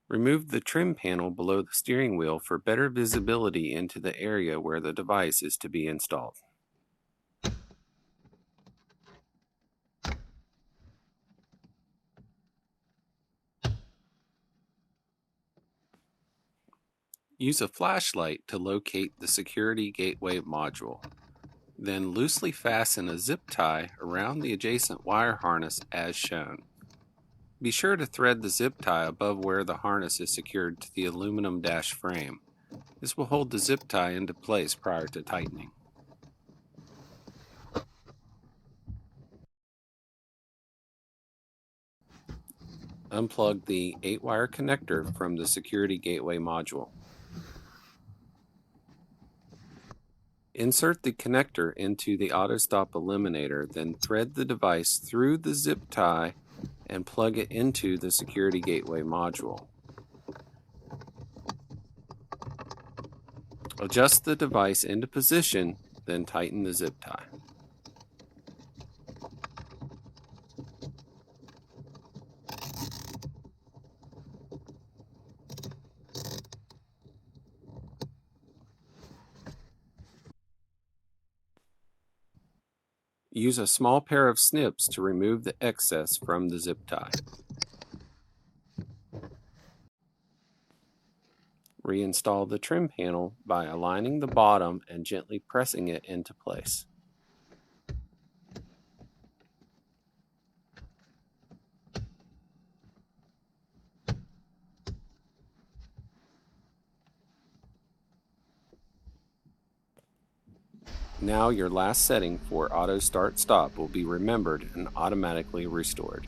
Remove the trim panel below the steering wheel for better visibility into the area where the device is to be installed. Use a flashlight to locate the security gateway module. Then loosely fasten a zip tie around the adjacent wire harness as shown. Be sure to thread the zip tie above where the harness is secured to the aluminum dash frame. This will hold the zip tie into place prior to tightening. Unplug the 8-wire connector from the security gateway module. Insert the connector into the Autostop Eliminator, then thread the device through the zip tie and plug it into the security gateway module. Adjust the device into position, then tighten the zip tie. Use a small pair of snips to remove the excess from the zip tie. Reinstall the trim panel by aligning the bottom and gently pressing it into place. Now your last setting for auto start stop will be remembered and automatically restored.